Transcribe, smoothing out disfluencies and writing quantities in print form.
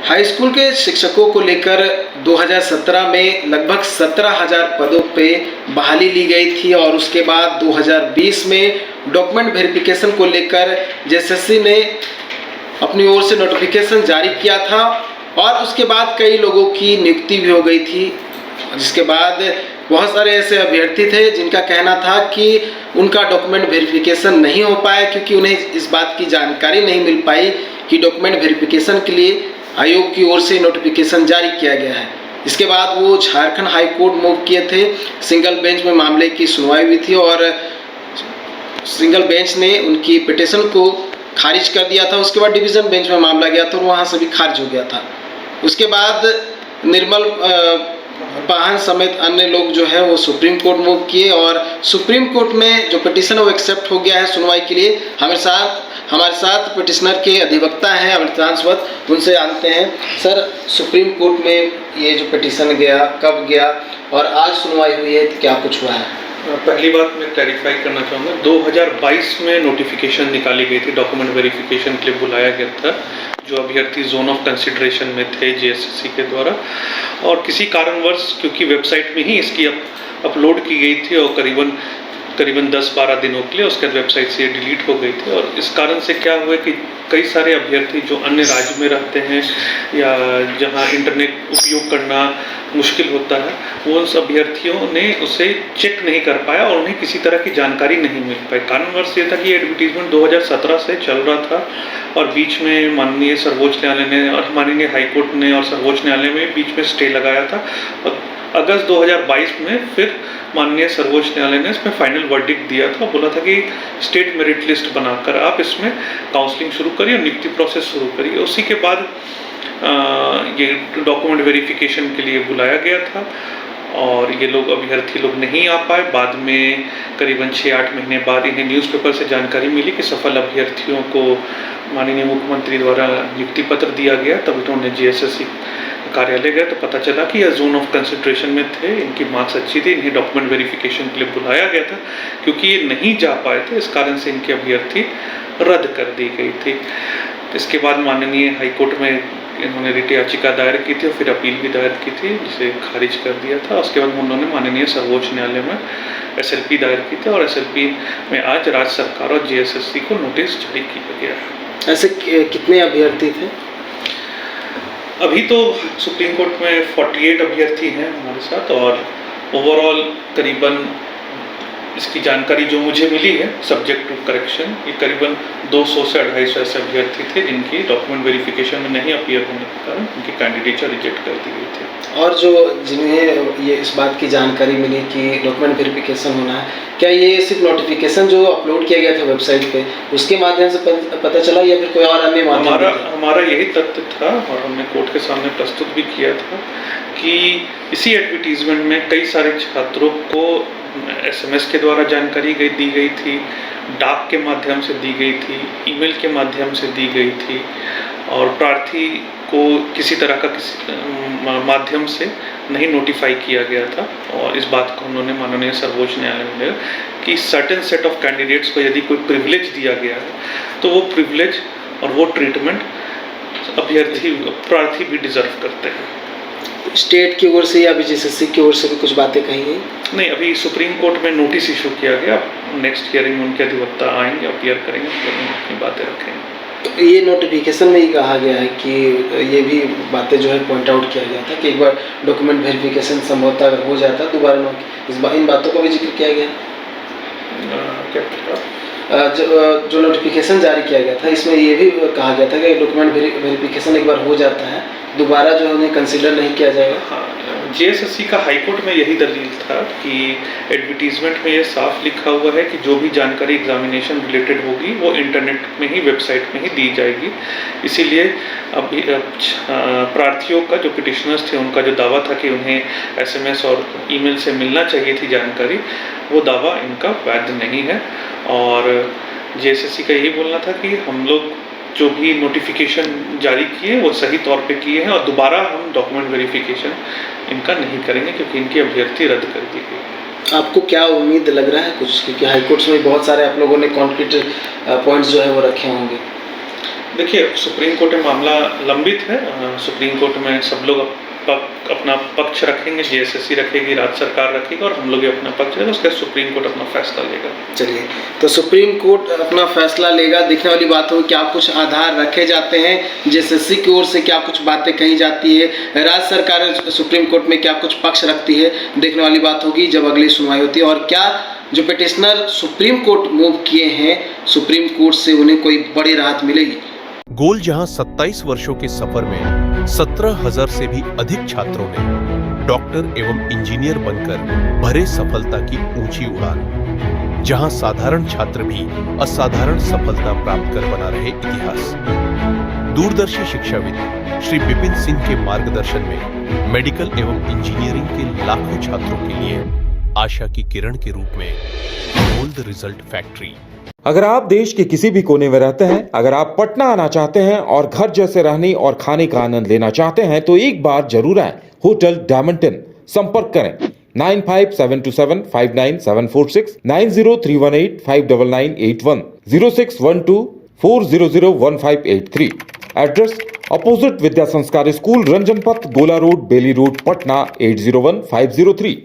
High school के शिक्षकों को लेकर 2017 में लगभग 17,000 पदों पे बहाली ली गई थी और उसके बाद 2020 में डॉक्यूमेंट वेरिफिकेशन को लेकर जेएसएससी ने अपनी ओर से नोटिफिकेशन जारी किया था और उसके बाद कई लोगों की नियुक्ति भी हो गई थी, जिसके बाद बहुत सारे ऐसे अभ्यर्थी थे जिनका कहना था कि उनका डॉक्यूमेंट वेरिफिकेशन नहीं हो पाया क्योंकि उन्हें इस बात की जानकारी नहीं मिल पाई कि डॉक्यूमेंट वेरिफिकेशन के लिए आयोग की ओर से नोटिफिकेशन जारी किया गया है। इसके बाद वो झारखंड हाई कोर्ट मूव किए थे। सिंगल बेंच में मामले की सुनवाई हुई थी और सिंगल बेंच ने उनकी पिटीशन को खारिज कर दिया था। उसके बाद डिवीज़न बेंच में मामला गया था और वहाँ से भी खारिज हो गया था। उसके बाद निर्मल पाहन समेत अन्य लोग जो है वो सुप्रीम कोर्ट मूव किए और सुप्रीम कोर्ट में जो पिटीशन है वो एक्सेप्ट हो गया है सुनवाई के लिए। हमारे साथ पिटिशनर के अधिवक्ता हैं अमृतांश वत, उनसे जानते हैं। सर, सुप्रीम कोर्ट में ये जो पिटीशन गया कब गया और आज सुनवाई हुई है तो क्या कुछ हुआ है? पहली बात मैं क्लैरिफाई करना चाहूँगा, 2022 में नोटिफिकेशन निकाली गई थी, डॉक्यूमेंट वेरिफिकेशन के लिए बुलाया गया था जो अभ्यर्थी जोन ऑफ कंसिडरेशन में थे जेएसएससी के द्वारा, और किसी कारणवश क्योंकि वेबसाइट में ही इसकी अपलोड की गई थी और करीबन 10-12 दिनों के लिए उसके वेबसाइट से डिलीट हो गई थी। और इस कारण से क्या हुआ कि कई सारे अभ्यर्थी जो अन्य राज्य में रहते हैं या जहां इंटरनेट उपयोग करना मुश्किल होता है, वो उन अभ्यर्थियों ने उसे चेक नहीं कर पाया और उन्हें किसी तरह की जानकारी नहीं मिल पाई। कारणवश ये था कि एडवर्टीजमेंट 2017 से चल रहा था और बीच में माननीय सर्वोच्च न्यायालय ने और माननीय हाईकोर्ट ने और सर्वोच्च न्यायालय में बीच में स्टे लगाया था और अगस्त 2022 में फिर माननीय सर्वोच्च न्यायालय ने इसमें फाइनल वर्डिक्ट दिया था। बोला था कि स्टेट मेरिट लिस्ट बनाकर आप इसमें काउंसलिंग शुरू करिए, नियुक्ति प्रोसेस शुरू करिए। उसी के बाद ये डॉक्यूमेंट वेरिफिकेशन के लिए बुलाया गया था और ये लोग अभ्यर्थी लोग नहीं आ पाए। बाद में करीबन 6-8 महीने बाद इन्हें न्यूज़पेपर से जानकारी मिली कि सफल अभ्यर्थियों को माननीय मुख्यमंत्री द्वारा नियुक्ति पत्र दिया गया। तब इन्होंने जेएसएससी कार्यालय गए तो पता चला कि यह जोन ऑफ कंसिडरेशन में थे, इनकी मार्क्स अच्छी थी, इन्हें डॉक्यूमेंट वेरिफिकेशन के लिए बुलाया गया था। क्योंकि ये नहीं जा पाए थे इस कारण से इनकी अभ्यर्थी रद्द कर दी गई थी। इसके बाद माननीय हाईकोर्ट में इन्होंने रिट याचिका दायर की थी और फिर अपील भी दायर की थी जिसे खारिज कर दिया था। उसके बाद उन्होंने माननीय सर्वोच्च न्यायालय में एसएलपी दायर की थी और एसएलपी में आज राज्य सरकार और जेएसएससी को नोटिस जारी किया गया है। ऐसे कितने अभ्यर्थी थे? अभी तो सुप्रीम कोर्ट में 48 अभ्यर्थी हैं हमारे साथ और ओवरऑल करीबन इसकी जानकारी जो मुझे मिली है सब्जेक्ट टू करेक्शन, ये करीबन 200 से 250 ऐसे अभ्यर्थी थे जिनकी डॉक्यूमेंट वेरिफिकेशन में नहीं अपीयर होने के कारण उनकी कैंडिडेचर रिजेक्ट कर दी गई थी। और जो जिन्हें ये इस बात की जानकारी मिली कि डॉक्यूमेंट वेरिफिकेशन होना है, क्या ये सिर्फ नोटिफिकेशन जो अपलोड किया गया था वेबसाइट पे उसके माध्यम से पता चला या फिर कोई और अन्य माध्यम? हमारा यही तथ्य था और हमने कोर्ट के सामने प्रस्तुत भी किया था कि इसी एडवर्टीजमेंट में कई सारे छात्रों को एसएमएस के द्वारा जानकारी दी गई थी, डाक के माध्यम से दी गई थी, ईमेल के माध्यम से दी गई थी और प्रार्थी को किसी तरह का माध्यम से नहीं नोटिफाई किया गया था। और इस बात को उन्होंने माननीय सर्वोच्च न्यायालय में कि सर्टेन सेट ऑफ कैंडिडेट्स को यदि कोई प्रिविलेज दिया गया है तो वो प्रिविलेज और वो ट्रीटमेंट प्रार्थी भी डिजर्व करते हैं। स्टेट की ओर से या जेएसएससी की ओर से भी कुछ बातें कही गई? नहीं, अभी सुप्रीम कोर्ट में नोटिस इशू किया गया। नेक्स्ट हियरिंग में उनके अधिवक्ता आएंगे, अपीयर करेंगे, अपनी बातें रखेंगे। तो ये नोटिफिकेशन में ही कहा गया है कि ये भी बातें जो है पॉइंट आउट किया गया था कि एक बार डॉक्यूमेंट वेरिफिकेशन संभवतः अगर हो जाता दोबारा इन बातों का भी जिक्र किया गया। जो नोटिफिकेशन जारी किया गया था इसमें ये भी कहा गया था कि डॉक्यूमेंट वेरिफिकेशन एक बार हो जाता है दोबारा जो है उन्हें कंसिडर नहीं किया जाएगा। हाँ, जेएसएससी का हाईकोर्ट में यही दलील था कि एडवर्टीजमेंट में ये साफ लिखा हुआ है कि जो भी जानकारी एग्जामिनेशन रिलेटेड होगी वो इंटरनेट में ही, वेबसाइट में ही दी जाएगी। इसीलिए अभी प्रार्थियों का जो पिटिशनर्स थे उनका जो दावा था कि उन्हें एसएमएस और ईमेल से मिलना चाहिए थी जानकारी, वो दावा इनका वैध नहीं है। और जेएसएससी का यही बोलना था कि हम लोग जो भी नोटिफिकेशन जारी किए वो सही तौर पे किए हैं और दोबारा हम डॉक्यूमेंट वेरिफिकेशन इनका नहीं करेंगे क्योंकि इनकी अभ्यर्थी रद्द कर दी गई। आपको क्या उम्मीद लग रहा है कुछ, क्योंकि हाईकोर्ट में बहुत सारे आप लोगों ने कॉन्क्रीट पॉइंट्स जो है वो रखे होंगे? देखिए, सुप्रीम कोर्ट में मामला लंबित है। सुप्रीम कोर्ट में सब लोग अपना पक्ष रखेंगे, जेएसएससी रखेगी, राज्य सरकार रखेगी और हम लोग भी अपना पक्ष रखेंगे। उसके बाद सुप्रीम कोर्ट अपना फैसला लेगा। चलिए, तो सुप्रीम कोर्ट अपना फैसला लेगा। देखने वाली बात हो क्या कुछ आधार रखे जाते हैं, जेएसएससी की ओर से क्या कुछ बातें कही जाती है, राज्य सरकार सुप्रीम कोर्ट में क्या कुछ पक्ष रखती है, देखने वाली बात होगी जब अगली सुनवाई होती है। और क्या जो पिटिशनर सुप्रीम कोर्ट मूव किए हैं, सुप्रीम कोर्ट से उन्हें कोई बड़ी राहत मिलेगी। गोल जहां 27 वर्षों के सफर में 17,000 से भी अधिक छात्रों ने डॉक्टर एवं इंजीनियर बनकर भरे सफलता की ऊंची उड़ान, जहां साधारण छात्र भी असाधारण सफलता प्राप्त कर बना रहे इतिहास। दूरदर्शी शिक्षाविद श्री विपिन सिंह के मार्गदर्शन में मेडिकल एवं इंजीनियरिंग के लाखों छात्रों के लिए आशा की किरण के रूप में गोल्ड रिजल्ट फैक्ट्री। अगर आप देश के किसी भी कोने में रहते हैं, अगर आप पटना आना चाहते हैं और घर जैसे रहने और खाने का आनंद लेना चाहते हैं तो एक बार जरूर आए होटल डायमंटन। संपर्क करें 9572759746, 9031859981, 0612400153। एड्रेस अपोजिट विद्या संस्कार स्कूल, रंजन पथ, गोला रोड, बेली रोड, पटना 801503।